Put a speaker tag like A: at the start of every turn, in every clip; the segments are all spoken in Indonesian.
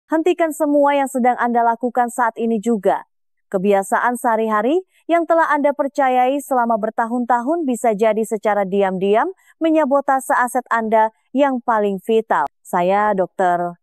A: Hentikan semua yang sedang Anda lakukan saat ini juga. Kebiasaan sehari-hari yang telah Anda percayai selama bertahun-tahun bisa jadi secara diam-diam menyabotase aset Anda yang paling vital. Saya Dr.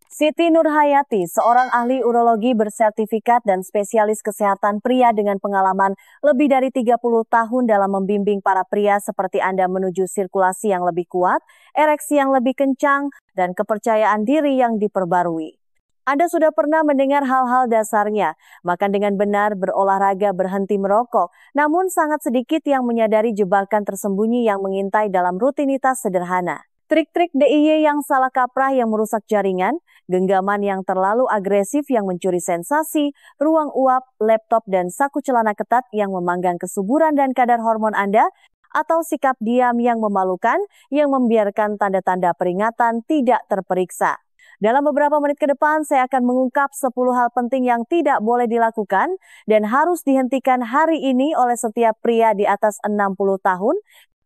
A: Siti Nurhayati, seorang ahli urologi bersertifikat dan spesialis kesehatan pria dengan pengalaman lebih dari 30 tahun dalam membimbing para pria seperti Anda menuju sirkulasi yang lebih kuat, ereksi yang lebih kencang, dan kepercayaan diri yang diperbarui. Anda sudah pernah mendengar hal-hal dasarnya, makan dengan benar, berolahraga, berhenti merokok, namun sangat sedikit yang menyadari jebakan tersembunyi yang mengintai dalam rutinitas sederhana. Trik-trik DIY yang salah kaprah yang merusak jaringan, genggaman yang terlalu agresif yang mencuri sensasi, ruang uap, laptop, dan saku celana ketat yang memanggang kesuburan dan kadar hormon Anda, atau sikap diam yang memalukan yang membiarkan tanda-tanda peringatan tidak terperiksa. Dalam beberapa menit ke depan, saya akan mengungkap 10 hal penting yang tidak boleh dilakukan dan harus dihentikan hari ini oleh setiap pria di atas 60 tahun,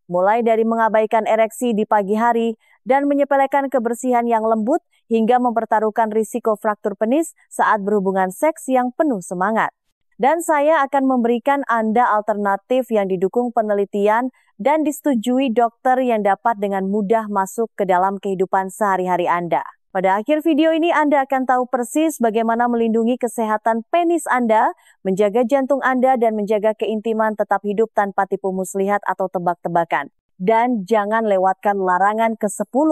A: mulai dari mengabaikan ereksi di pagi hari dan menyepelekan kebersihan yang lembut hingga mempertaruhkan risiko fraktur penis saat berhubungan seks yang penuh semangat. Dan saya akan memberikan Anda alternatif yang didukung penelitian dan disetujui dokter yang dapat dengan mudah masuk ke dalam kehidupan sehari-hari Anda. Pada akhir video ini Anda akan tahu persis bagaimana melindungi kesehatan penis Anda, menjaga jantung Anda, dan menjaga keintiman tetap hidup tanpa tipu muslihat atau tebak-tebakan. Dan jangan lewatkan larangan ke-10.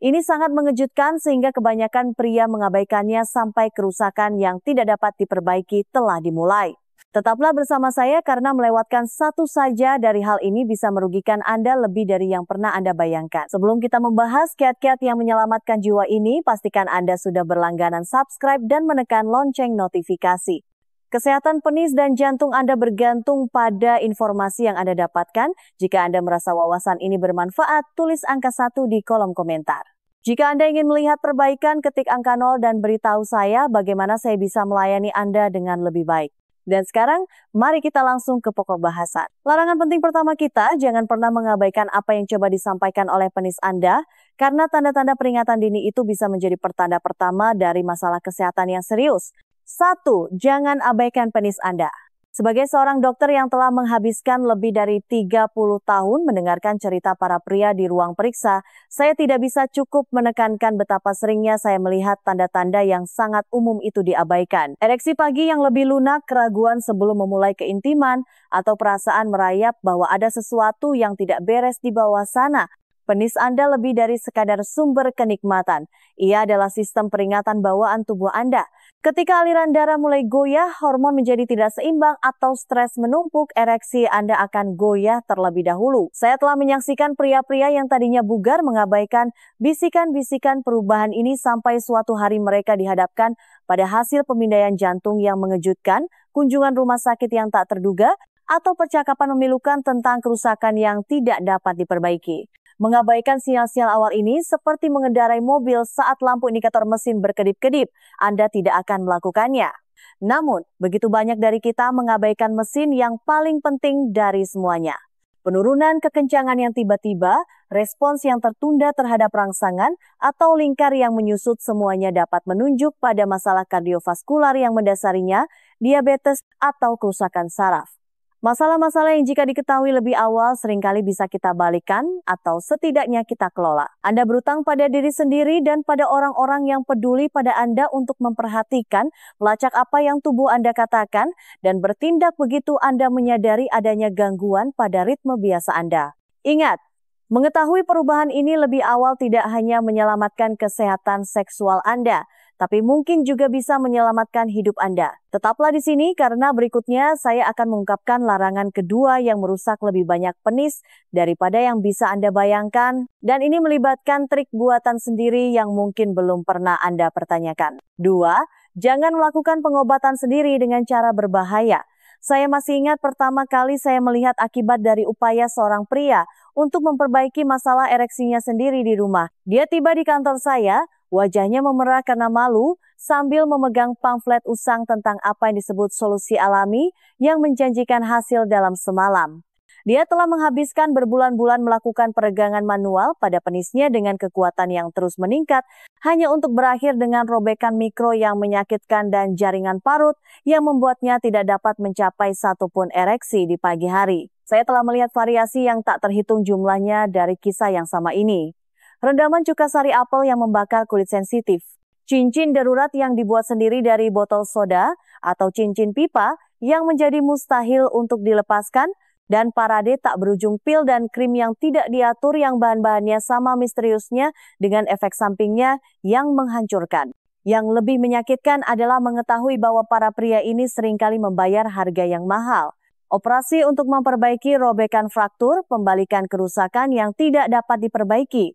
A: Ini sangat mengejutkan sehingga kebanyakan pria mengabaikannya sampai kerusakan yang tidak dapat diperbaiki telah dimulai. Tetaplah bersama saya karena melewatkan satu saja dari hal ini bisa merugikan Anda lebih dari yang pernah Anda bayangkan. Sebelum kita membahas kiat-kiat yang menyelamatkan jiwa ini, pastikan Anda sudah berlangganan subscribe dan menekan lonceng notifikasi. Kesehatan penis dan jantung Anda bergantung pada informasi yang Anda dapatkan. Jika Anda merasa wawasan ini bermanfaat, tulis angka 1 di kolom komentar. Jika Anda ingin melihat perbaikan, ketik angka 0 dan beritahu saya bagaimana saya bisa melayani Anda dengan lebih baik. Dan sekarang, mari kita langsung ke pokok bahasan. Larangan penting pertama kita, jangan pernah mengabaikan apa yang coba disampaikan oleh penis Anda, karena tanda-tanda peringatan dini itu bisa menjadi pertanda pertama dari masalah kesehatan yang serius. 1. Jangan abaikan penis Anda. Sebagai seorang dokter yang telah menghabiskan lebih dari 30 tahun mendengarkan cerita para pria di ruang periksa, saya tidak bisa cukup menekankan betapa seringnya saya melihat tanda-tanda yang sangat umum itu diabaikan. Ereksi pagi yang lebih lunak, keraguan sebelum memulai keintiman, atau perasaan merayap bahwa ada sesuatu yang tidak beres di bawah sana. Penis Anda lebih dari sekadar sumber kenikmatan. Ia adalah sistem peringatan bawaan tubuh Anda. Ketika aliran darah mulai goyah, hormon menjadi tidak seimbang atau stres menumpuk, ereksi Anda akan goyah terlebih dahulu. Saya telah menyaksikan pria-pria yang tadinya bugar mengabaikan bisikan-bisikan perubahan ini sampai suatu hari mereka dihadapkan pada hasil pemindaian jantung yang mengejutkan, kunjungan rumah sakit yang tak terduga, atau percakapan memilukan tentang kerusakan yang tidak dapat diperbaiki. Mengabaikan sinyal-sinyal awal ini seperti mengendarai mobil saat lampu indikator mesin berkedip-kedip, Anda tidak akan melakukannya. Namun, begitu banyak dari kita mengabaikan mesin yang paling penting dari semuanya. Penurunan kekencangan yang tiba-tiba, respons yang tertunda terhadap rangsangan, atau lingkar yang menyusut semuanya dapat menunjuk pada masalah kardiovaskular yang mendasarinya, diabetes, atau kerusakan saraf. Masalah-masalah yang jika diketahui lebih awal seringkali bisa kita balikan atau setidaknya kita kelola. Anda berutang pada diri sendiri dan pada orang-orang yang peduli pada Anda untuk memperhatikan, melacak apa yang tubuh Anda katakan, dan bertindak begitu Anda menyadari adanya gangguan pada ritme biasa Anda. Ingat, mengetahui perubahan ini lebih awal tidak hanya menyelamatkan kesehatan seksual Anda, tapi mungkin juga bisa menyelamatkan hidup Anda. Tetaplah di sini karena berikutnya saya akan mengungkapkan larangan kedua yang merusak lebih banyak penis daripada yang bisa Anda bayangkan. Dan ini melibatkan trik buatan sendiri yang mungkin belum pernah Anda pertanyakan. 2. Jangan melakukan pengobatan sendiri dengan cara berbahaya. Saya masih ingat pertama kali saya melihat akibat dari upaya seorang pria untuk memperbaiki masalah ereksinya sendiri di rumah. Dia tiba di kantor saya, wajahnya memerah karena malu sambil memegang pamflet usang tentang apa yang disebut solusi alami yang menjanjikan hasil dalam semalam. Dia telah menghabiskan berbulan-bulan melakukan peregangan manual pada penisnya dengan kekuatan yang terus meningkat hanya untuk berakhir dengan robekan mikro yang menyakitkan dan jaringan parut yang membuatnya tidak dapat mencapai satupun ereksi di pagi hari. Saya telah melihat variasi yang tak terhitung jumlahnya dari kisah yang sama ini. Rendaman cuka sari apel yang membakar kulit sensitif, cincin darurat yang dibuat sendiri dari botol soda atau cincin pipa yang menjadi mustahil untuk dilepaskan, dan parade tak berujung pil dan krim yang tidak diatur yang bahan-bahannya sama misteriusnya dengan efek sampingnya yang menghancurkan. Yang lebih menyakitkan adalah mengetahui bahwa para pria ini seringkali membayar harga yang mahal. Operasi untuk memperbaiki robekan fraktur, pembalikan kerusakan yang tidak dapat diperbaiki,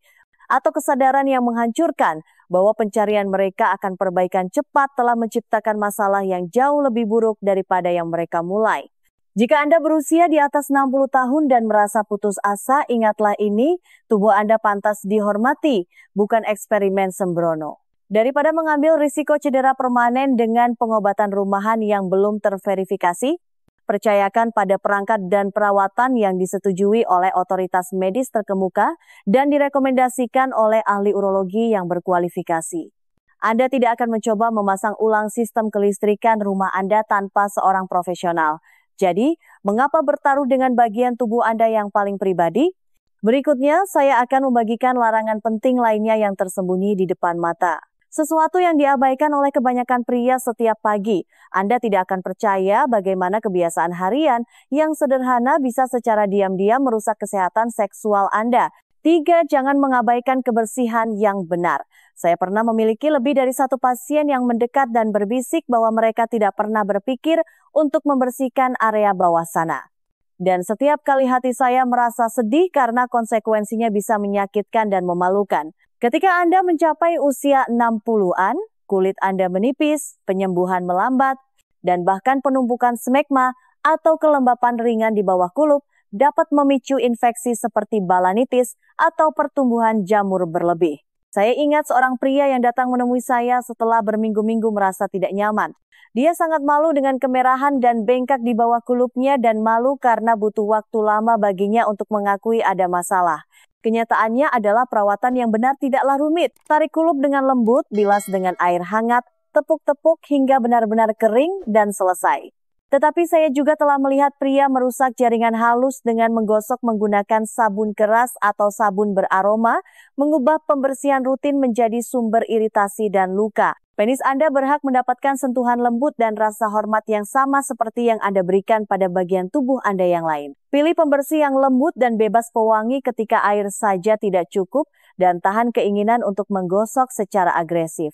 A: atau kesadaran yang menghancurkan bahwa pencarian mereka akan perbaikan cepat telah menciptakan masalah yang jauh lebih buruk daripada yang mereka mulai. Jika Anda berusia di atas 60 tahun dan merasa putus asa, ingatlah ini, tubuh Anda pantas dihormati, bukan eksperimen sembrono. Daripada mengambil risiko cedera permanen dengan pengobatan rumahan yang belum terverifikasi, percayakan pada perangkat dan perawatan yang disetujui oleh otoritas medis terkemuka dan direkomendasikan oleh ahli urologi yang berkualifikasi. Anda tidak akan mencoba memasang ulang sistem kelistrikan rumah Anda tanpa seorang profesional. Jadi, mengapa bertaruh dengan bagian tubuh Anda yang paling pribadi? Berikutnya, saya akan membagikan larangan penting lainnya yang tersembunyi di depan mata. Sesuatu yang diabaikan oleh kebanyakan pria setiap pagi. Anda tidak akan percaya bagaimana kebiasaan harian yang sederhana bisa secara diam-diam merusak kesehatan seksual Anda. 3. Jangan mengabaikan kebersihan yang benar. Saya pernah memiliki lebih dari satu pasien yang mendekat dan berbisik bahwa mereka tidak pernah berpikir untuk membersihkan area bawah sana. Dan setiap kali hati saya merasa sedih karena konsekuensinya bisa menyakitkan dan memalukan. Ketika Anda mencapai usia 60-an, kulit Anda menipis, penyembuhan melambat, dan bahkan penumpukan smegma atau kelembapan ringan di bawah kulup dapat memicu infeksi seperti balanitis atau pertumbuhan jamur berlebih. Saya ingat seorang pria yang datang menemui saya setelah berminggu-minggu merasa tidak nyaman. Dia sangat malu dengan kemerahan dan bengkak di bawah kulupnya dan malu karena butuh waktu lama baginya untuk mengakui ada masalah. Kenyataannya adalah perawatan yang benar tidaklah rumit. Tarik kulup dengan lembut, bilas dengan air hangat, tepuk-tepuk hingga benar-benar kering dan selesai. Tetapi saya juga telah melihat pria merusak jaringan halus dengan menggosok menggunakan sabun keras atau sabun beraroma, mengubah pembersihan rutin menjadi sumber iritasi dan luka. Penis Anda berhak mendapatkan sentuhan lembut dan rasa hormat yang sama seperti yang Anda berikan pada bagian tubuh Anda yang lain. Pilih pembersih yang lembut dan bebas pewangi ketika air saja tidak cukup dan tahan keinginan untuk menggosok secara agresif.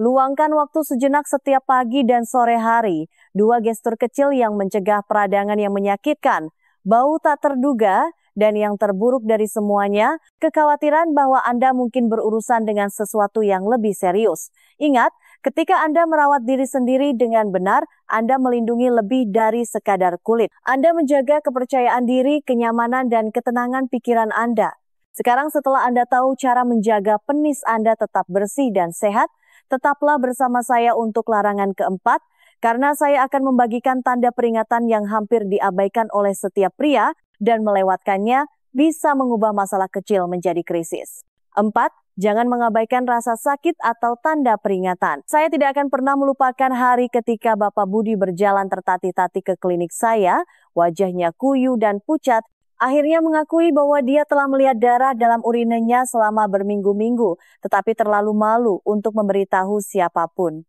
A: Luangkan waktu sejenak setiap pagi dan sore hari, 2 gestur kecil yang mencegah peradangan yang menyakitkan, bau tak terduga, dan yang terburuk dari semuanya, kekhawatiran bahwa Anda mungkin berurusan dengan sesuatu yang lebih serius. Ingat, ketika Anda merawat diri sendiri dengan benar, Anda melindungi lebih dari sekadar kulit. Anda menjaga kepercayaan diri, kenyamanan, dan ketenangan pikiran Anda. Sekarang setelah Anda tahu cara menjaga penis Anda tetap bersih dan sehat, tetaplah bersama saya untuk larangan keempat, karena saya akan membagikan tanda peringatan yang hampir diabaikan oleh setiap pria, dan melewatkannya bisa mengubah masalah kecil menjadi krisis. 4. Jangan mengabaikan rasa sakit atau tanda peringatan. Saya tidak akan pernah melupakan hari ketika Bapak Budi berjalan tertatih-tatih ke klinik saya, wajahnya kuyu dan pucat, akhirnya mengakui bahwa dia telah melihat darah dalam urinenya selama berminggu-minggu, tetapi terlalu malu untuk memberitahu siapapun.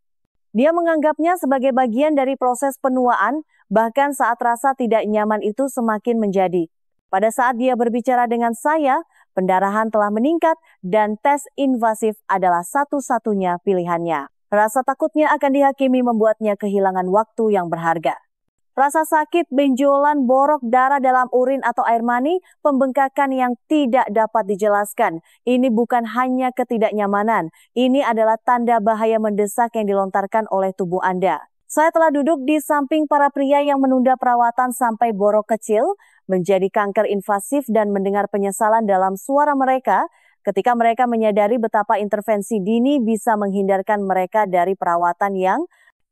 A: Dia menganggapnya sebagai bagian dari proses penuaan, bahkan saat rasa tidak nyaman itu semakin menjadi. Pada saat dia berbicara dengan saya, pendarahan telah meningkat dan tes invasif adalah satu-satunya pilihannya. Rasa takutnya akan dihakimi membuatnya kehilangan waktu yang berharga. Rasa sakit, benjolan, borok, darah dalam urin atau air mani, pembengkakan yang tidak dapat dijelaskan. Ini bukan hanya ketidaknyamanan, ini adalah tanda bahaya mendesak yang dilontarkan oleh tubuh Anda. Saya telah duduk di samping para pria yang menunda perawatan sampai borok kecil, menjadi kanker invasif dan mendengar penyesalan dalam suara mereka ketika mereka menyadari betapa intervensi dini bisa menghindarkan mereka dari perawatan yang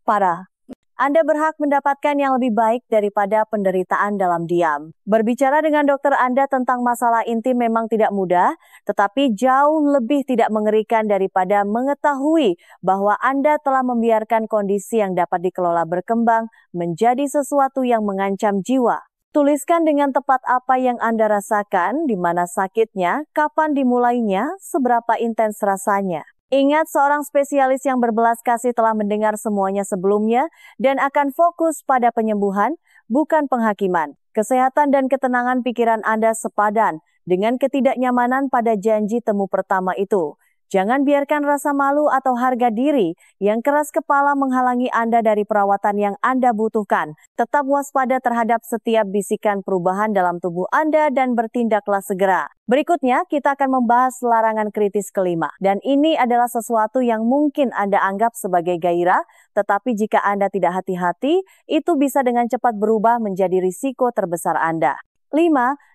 A: parah. Anda berhak mendapatkan yang lebih baik daripada penderitaan dalam diam. Berbicara dengan dokter Anda tentang masalah intim memang tidak mudah, tetapi jauh lebih tidak mengerikan daripada mengetahui bahwa Anda telah membiarkan kondisi yang dapat dikelola berkembang menjadi sesuatu yang mengancam jiwa. Tuliskan dengan tepat apa yang Anda rasakan, di mana sakitnya, kapan dimulainya, seberapa intens rasanya. Ingat, seorang spesialis yang berbelas kasih telah mendengar semuanya sebelumnya dan akan fokus pada penyembuhan, bukan penghakiman. Kesehatan dan ketenangan pikiran Anda sepadan dengan ketidaknyamanan pada janji temu pertama itu. Jangan biarkan rasa malu atau harga diri yang keras kepala menghalangi Anda dari perawatan yang Anda butuhkan. Tetap waspada terhadap setiap bisikan perubahan dalam tubuh Anda dan bertindaklah segera. Berikutnya, kita akan membahas larangan kritis kelima. Dan ini adalah sesuatu yang mungkin Anda anggap sebagai gairah, tetapi jika Anda tidak hati-hati, itu bisa dengan cepat berubah menjadi risiko terbesar Anda. 5.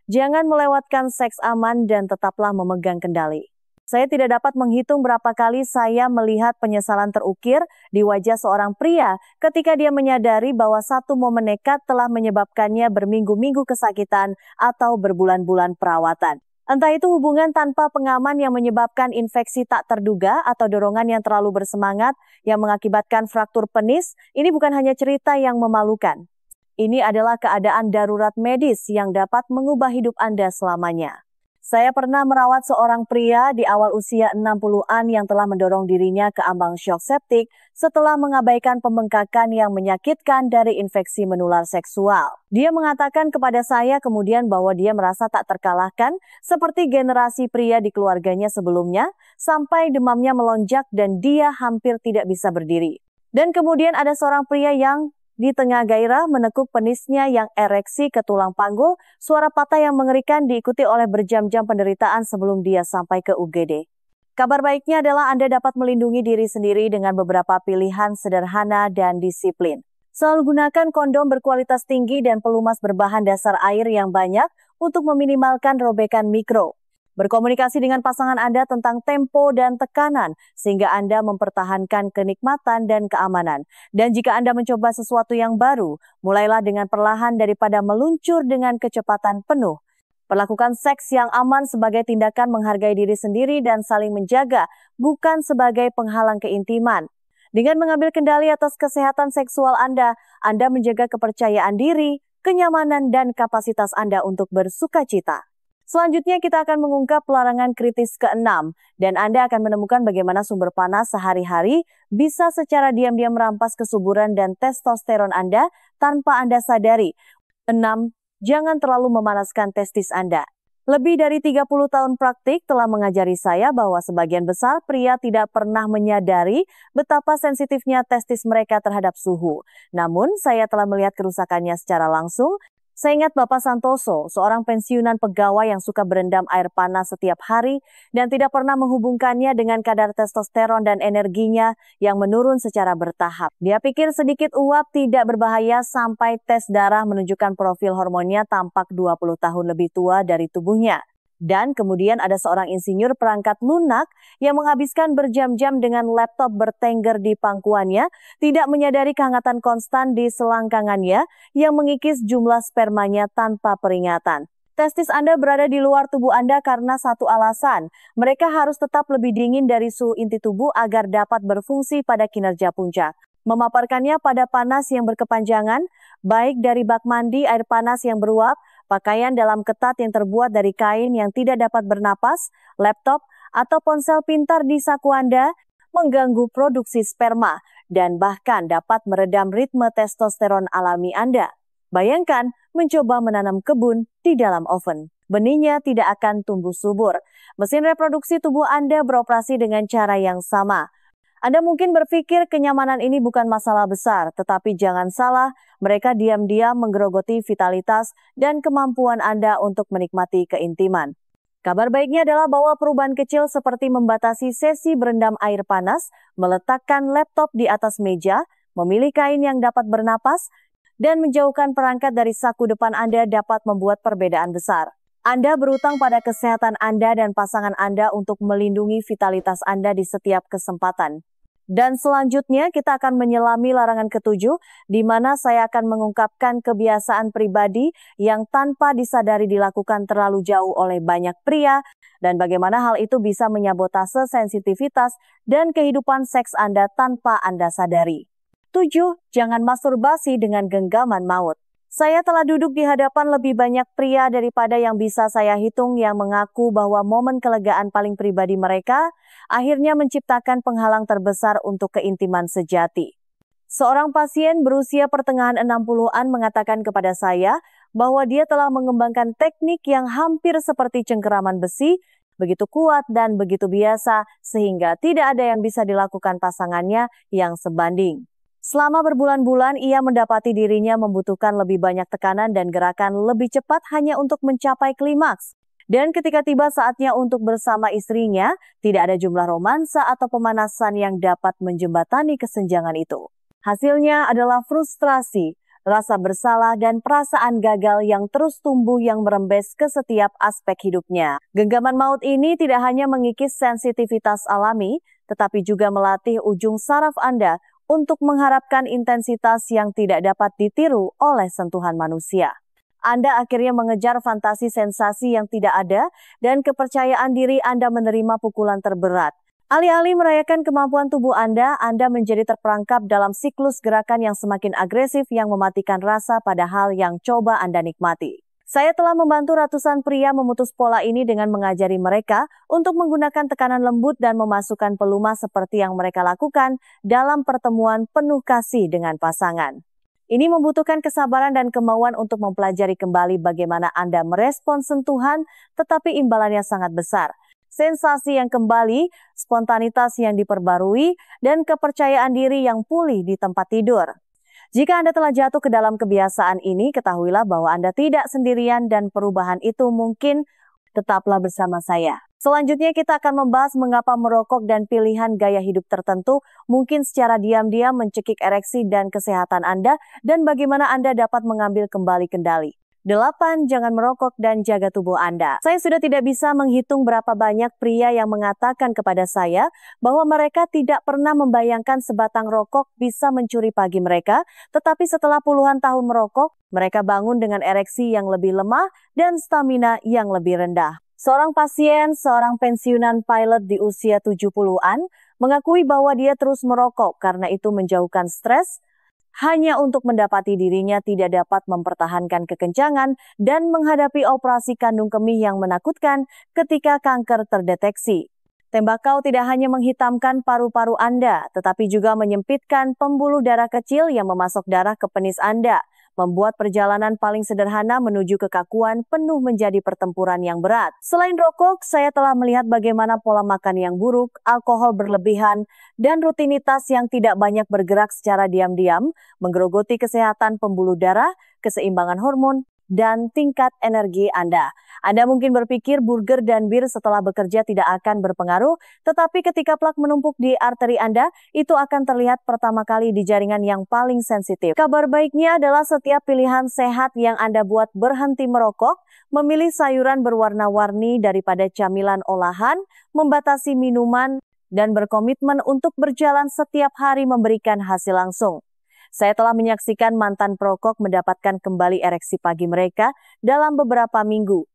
A: Jangan melewatkan seks aman dan tetaplah memegang kendali. Saya tidak dapat menghitung berapa kali saya melihat penyesalan terukir di wajah seorang pria ketika dia menyadari bahwa satu momen nekat telah menyebabkannya berminggu-minggu kesakitan atau berbulan-bulan perawatan. Entah itu hubungan tanpa pengaman yang menyebabkan infeksi tak terduga atau dorongan yang terlalu bersemangat yang mengakibatkan fraktur penis, ini bukan hanya cerita yang memalukan. Ini adalah keadaan darurat medis yang dapat mengubah hidup Anda selamanya. Saya pernah merawat seorang pria di awal usia 60-an yang telah mendorong dirinya ke ambang syok septik setelah mengabaikan pembengkakan yang menyakitkan dari infeksi menular seksual. Dia mengatakan kepada saya kemudian bahwa dia merasa tak terkalahkan seperti generasi pria di keluarganya sebelumnya, sampai demamnya melonjak dan dia hampir tidak bisa berdiri. Dan kemudian ada seorang pria yang di tengah gairah menekuk penisnya yang ereksi ke tulang panggul, suara patah yang mengerikan diikuti oleh berjam-jam penderitaan sebelum dia sampai ke UGD. Kabar baiknya adalah Anda dapat melindungi diri sendiri dengan beberapa pilihan sederhana dan disiplin. Selalu gunakan kondom berkualitas tinggi dan pelumas berbahan dasar air yang banyak untuk meminimalkan robekan mikro. Berkomunikasi dengan pasangan Anda tentang tempo dan tekanan sehingga Anda mempertahankan kenikmatan dan keamanan. Dan jika Anda mencoba sesuatu yang baru, mulailah dengan perlahan daripada meluncur dengan kecepatan penuh. Perlakukan seks yang aman sebagai tindakan menghargai diri sendiri dan saling menjaga, bukan sebagai penghalang keintiman. Dengan mengambil kendali atas kesehatan seksual Anda menjaga kepercayaan diri, kenyamanan, dan kapasitas Anda untuk bersukacita. Selanjutnya kita akan mengungkap larangan kritis ke-6 dan Anda akan menemukan bagaimana sumber panas sehari-hari bisa secara diam-diam merampas kesuburan dan testosteron Anda tanpa Anda sadari. 6. Jangan terlalu memanaskan testis Anda. Lebih dari 30 tahun praktik telah mengajari saya bahwa sebagian besar pria tidak pernah menyadari betapa sensitifnya testis mereka terhadap suhu. Namun, saya telah melihat kerusakannya secara langsung. Saya ingat Bapak Santoso, seorang pensiunan pegawai yang suka berendam air panas setiap hari dan tidak pernah menghubungkannya dengan kadar testosteron dan energinya yang menurun secara bertahap. Dia pikir sedikit uap tidak berbahaya sampai tes darah menunjukkan profil hormonnya tampak 20 tahun lebih tua dari tubuhnya. Dan kemudian ada seorang insinyur perangkat lunak yang menghabiskan berjam-jam dengan laptop bertengger di pangkuannya, tidak menyadari kehangatan konstan di selangkangannya yang mengikis jumlah spermanya tanpa peringatan. Testis Anda berada di luar tubuh Anda karena satu alasan. Mereka harus tetap lebih dingin dari suhu inti tubuh agar dapat berfungsi pada kinerja puncak. Memaparkannya pada panas yang berkepanjangan, baik dari bak mandi, air panas yang beruap, pakaian dalam ketat yang terbuat dari kain yang tidak dapat bernapas, laptop, atau ponsel pintar di saku Anda, mengganggu produksi sperma, dan bahkan dapat meredam ritme testosteron alami Anda. Bayangkan mencoba menanam kebun di dalam oven. Benihnya tidak akan tumbuh subur. Mesin reproduksi tubuh Anda beroperasi dengan cara yang sama. Anda mungkin berpikir kenyamanan ini bukan masalah besar, tetapi jangan salah, mereka diam-diam menggerogoti vitalitas dan kemampuan Anda untuk menikmati keintiman. Kabar baiknya adalah bahwa perubahan kecil seperti membatasi sesi berendam air panas, meletakkan laptop di atas meja, memilih kain yang dapat bernapas, dan menjauhkan perangkat dari saku depan Anda dapat membuat perbedaan besar. Anda berutang pada kesehatan Anda dan pasangan Anda untuk melindungi vitalitas Anda di setiap kesempatan. Dan selanjutnya kita akan menyelami larangan ketujuh, di mana saya akan mengungkapkan kebiasaan pribadi yang tanpa disadari dilakukan terlalu jauh oleh banyak pria, dan bagaimana hal itu bisa menyabotase sensitivitas dan kehidupan seks Anda tanpa Anda sadari. 7. Jangan masturbasi dengan genggaman maut. Saya telah duduk di hadapan lebih banyak pria daripada yang bisa saya hitung yang mengaku bahwa momen kelegaan paling pribadi mereka akhirnya menciptakan penghalang terbesar untuk keintiman sejati. Seorang pasien berusia pertengahan 60-an mengatakan kepada saya bahwa dia telah mengembangkan teknik yang hampir seperti cengkeraman besi, begitu kuat dan begitu biasa sehingga tidak ada yang bisa dilakukan pasangannya yang sebanding. Selama berbulan-bulan, ia mendapati dirinya membutuhkan lebih banyak tekanan dan gerakan lebih cepat hanya untuk mencapai klimaks. Dan ketika tiba saatnya untuk bersama istrinya, tidak ada jumlah romansa atau pemanasan yang dapat menjembatani kesenjangan itu. Hasilnya adalah frustrasi, rasa bersalah, dan perasaan gagal yang terus tumbuh yang merembes ke setiap aspek hidupnya. Genggaman maut ini tidak hanya mengikis sensitivitas alami, tetapi juga melatih ujung saraf Anda untuk mengharapkan intensitas yang tidak dapat ditiru oleh sentuhan manusia. Anda akhirnya mengejar fantasi sensasi yang tidak ada dan kepercayaan diri Anda menerima pukulan terberat. Alih-alih merayakan kemampuan tubuh Anda menjadi terperangkap dalam siklus gerakan yang semakin agresif yang mematikan rasa pada hal yang coba Anda nikmati. Saya telah membantu ratusan pria memutus pola ini dengan mengajari mereka untuk menggunakan tekanan lembut dan memasukkan pelumas seperti yang mereka lakukan dalam pertemuan penuh kasih dengan pasangan. Ini membutuhkan kesabaran dan kemauan untuk mempelajari kembali bagaimana Anda merespons sentuhan, tetapi imbalannya sangat besar. Sensasi yang kembali, spontanitas yang diperbarui, dan kepercayaan diri yang pulih di tempat tidur. Jika Anda telah jatuh ke dalam kebiasaan ini, ketahuilah bahwa Anda tidak sendirian dan perubahan itu mungkin. Tetaplah bersama saya. Selanjutnya kita akan membahas mengapa merokok dan pilihan gaya hidup tertentu mungkin secara diam-diam mencekik ereksi dan kesehatan Anda dan bagaimana Anda dapat mengambil kembali kendali. 8. Jangan merokok dan jaga tubuh Anda. Saya sudah tidak bisa menghitung berapa banyak pria yang mengatakan kepada saya bahwa mereka tidak pernah membayangkan sebatang rokok bisa mencuri pagi mereka, tetapi setelah puluhan tahun merokok, mereka bangun dengan ereksi yang lebih lemah dan stamina yang lebih rendah. Seorang pasien, seorang pensiunan pilot di usia 70-an, mengakui bahwa dia terus merokok karena itu menjauhkan stres, hanya untuk mendapati dirinya tidak dapat mempertahankan kekencangan dan menghadapi operasi kandung kemih yang menakutkan ketika kanker terdeteksi. Tembakau tidak hanya menghitamkan paru-paru Anda, tetapi juga menyempitkan pembuluh darah kecil yang memasok darah ke penis Anda, membuat perjalanan paling sederhana menuju kekakuan penuh menjadi pertempuran yang berat. Selain rokok, saya telah melihat bagaimana pola makan yang buruk, alkohol berlebihan, dan rutinitas yang tidak banyak bergerak secara diam-diam menggerogoti kesehatan pembuluh darah, keseimbangan hormon, dan tingkat energi Anda. Anda mungkin berpikir burger dan bir setelah bekerja tidak akan berpengaruh, tetapi ketika plak menumpuk di arteri Anda, itu akan terlihat pertama kali di jaringan yang paling sensitif. Kabar baiknya adalah setiap pilihan sehat yang Anda buat berhenti merokok, memilih sayuran berwarna-warni daripada camilan olahan, membatasi minuman, dan berkomitmen untuk berjalan setiap hari memberikan hasil langsung. Saya telah menyaksikan mantan perokok mendapatkan kembali ereksi pagi mereka dalam beberapa minggu.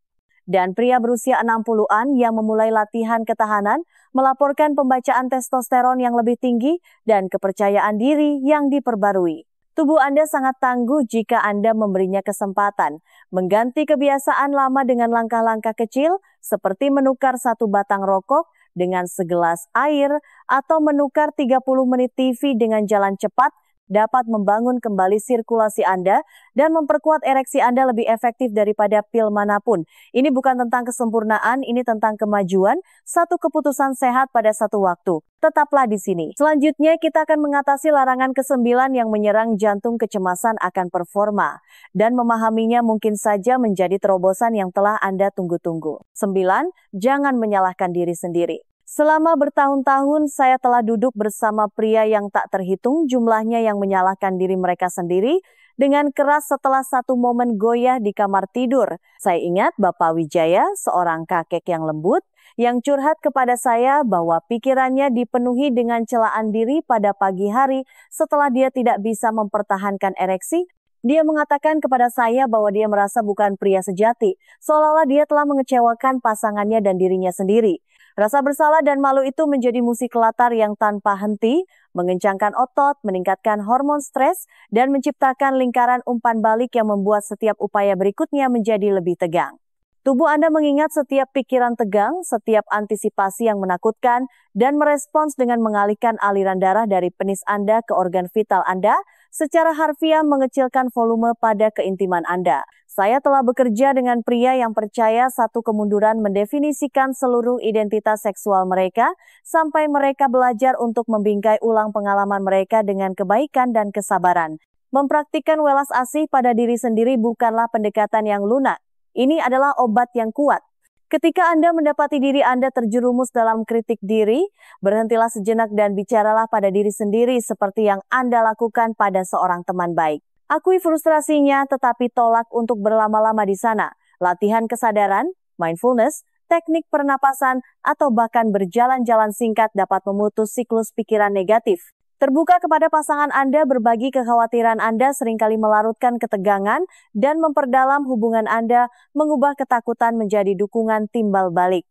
A: Dan pria berusia 60-an yang memulai latihan ketahanan melaporkan pembacaan testosteron yang lebih tinggi dan kepercayaan diri yang diperbarui. Tubuh Anda sangat tangguh jika Anda memberinya kesempatan mengganti kebiasaan lama dengan langkah-langkah kecil seperti menukar satu batang rokok dengan segelas air atau menukar 30 menit TV dengan jalan cepat dapat membangun kembali sirkulasi Anda dan memperkuat ereksi Anda lebih efektif daripada pil manapun. Ini bukan tentang kesempurnaan, ini tentang kemajuan, satu keputusan sehat pada satu waktu. Tetaplah di sini. Selanjutnya kita akan mengatasi larangan ke-9 yang menyerang jantung kecemasan akan performa. Dan memahaminya mungkin saja menjadi terobosan yang telah Anda tunggu-tunggu. 9. Jangan menyalahkan diri sendiri. Selama bertahun-tahun saya telah duduk bersama pria yang tak terhitung jumlahnya yang menyalahkan diri mereka sendiri dengan keras setelah satu momen goyah di kamar tidur. Saya ingat Bapak Wijaya, seorang kakek yang lembut, yang curhat kepada saya bahwa pikirannya dipenuhi dengan celaan diri pada pagi hari setelah dia tidak bisa mempertahankan ereksi. Dia mengatakan kepada saya bahwa dia merasa bukan pria sejati, seolah-olah dia telah mengecewakan pasangannya dan dirinya sendiri. Rasa bersalah dan malu itu menjadi musik latar yang tanpa henti, mengencangkan otot, meningkatkan hormon stres, dan menciptakan lingkaran umpan balik yang membuat setiap upaya berikutnya menjadi lebih tegang. Tubuh Anda mengingat setiap pikiran tegang, setiap antisipasi yang menakutkan, dan merespons dengan mengalihkan aliran darah dari penis Anda ke organ vital Anda, secara harfiah mengecilkan volume pada keintiman Anda. Saya telah bekerja dengan pria yang percaya satu kemunduran mendefinisikan seluruh identitas seksual mereka, sampai mereka belajar untuk membingkai ulang pengalaman mereka dengan kebaikan dan kesabaran. Mempraktikkan welas asih pada diri sendiri bukanlah pendekatan yang lunak. Ini adalah obat yang kuat. Ketika Anda mendapati diri Anda terjerumus dalam kritik diri, berhentilah sejenak dan bicaralah pada diri sendiri seperti yang Anda lakukan pada seorang teman baik. Akui frustrasinya, tetapi tolak untuk berlama-lama di sana. Latihan kesadaran, mindfulness, teknik pernapasan, atau bahkan berjalan-jalan singkat dapat memutus siklus pikiran negatif. Terbuka kepada pasangan Anda, berbagi kekhawatiran Anda seringkali melarutkan ketegangan dan memperdalam hubungan Anda, mengubah ketakutan menjadi dukungan timbal balik.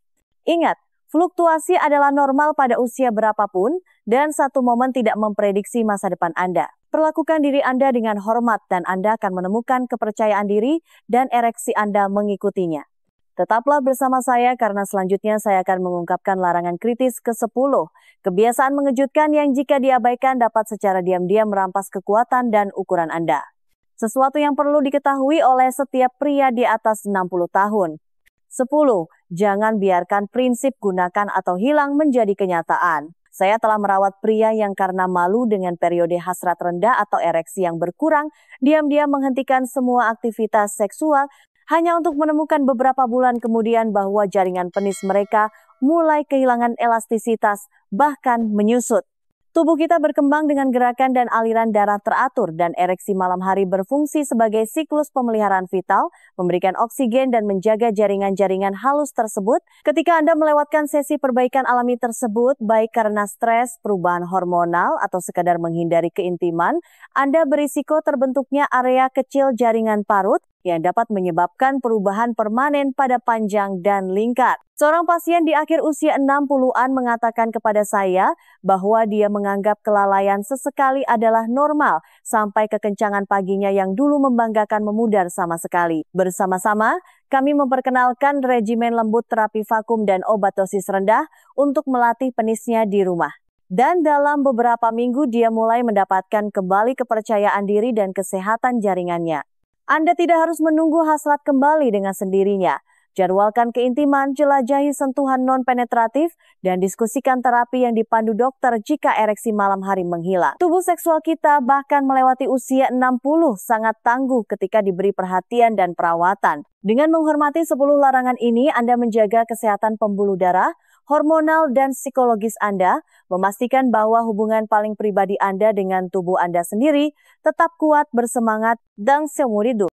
A: Ingat, fluktuasi adalah normal pada usia berapapun dan satu momen tidak memprediksi masa depan Anda. Perlakukan diri Anda dengan hormat dan Anda akan menemukan kepercayaan diri dan ereksi Anda mengikutinya. Tetaplah bersama saya karena selanjutnya saya akan mengungkapkan larangan kritis ke-10. Kebiasaan mengejutkan yang jika diabaikan dapat secara diam-diam merampas kekuatan dan ukuran Anda. Sesuatu yang perlu diketahui oleh setiap pria di atas 60 tahun. 10. Jangan biarkan prinsip gunakan atau hilang menjadi kenyataan. Saya telah merawat pria yang karena malu dengan periode hasrat rendah atau ereksi yang berkurang, diam-diam menghentikan semua aktivitas seksual, hanya untuk menemukan beberapa bulan kemudian bahwa jaringan penis mereka mulai kehilangan elastisitas, bahkan menyusut. Tubuh kita berkembang dengan gerakan dan aliran darah teratur dan ereksi malam hari berfungsi sebagai siklus pemeliharaan vital, memberikan oksigen dan menjaga jaringan-jaringan halus tersebut. Ketika Anda melewatkan sesi perbaikan alami tersebut, baik karena stres, perubahan hormonal, atau sekadar menghindari keintiman, Anda berisiko terbentuknya area kecil jaringan parut yang dapat menyebabkan perubahan permanen pada panjang dan lingkar. Seorang pasien di akhir usia 60-an mengatakan kepada saya bahwa dia menganggap kelalaian sesekali adalah normal sampai kekencangan paginya yang dulu membanggakan memudar sama sekali. Bersama-sama, kami memperkenalkan regimen lembut terapi vakum dan obat dosis rendah untuk melatih penisnya di rumah. Dan dalam beberapa minggu dia mulai mendapatkan kembali kepercayaan diri dan kesehatan jaringannya. Anda tidak harus menunggu hasrat kembali dengan sendirinya. Jadwalkan keintiman, jelajahi sentuhan non-penetratif, dan diskusikan terapi yang dipandu dokter jika ereksi malam hari menghilang. Tubuh seksual kita bahkan melewati usia 60 sangat tangguh ketika diberi perhatian dan perawatan. Dengan menghormati 10 larangan ini, Anda menjaga kesehatan pembuluh darah, hormonal, dan psikologis Anda, memastikan bahwa hubungan paling pribadi Anda dengan tubuh Anda sendiri tetap kuat, bersemangat, dan seumur hidup.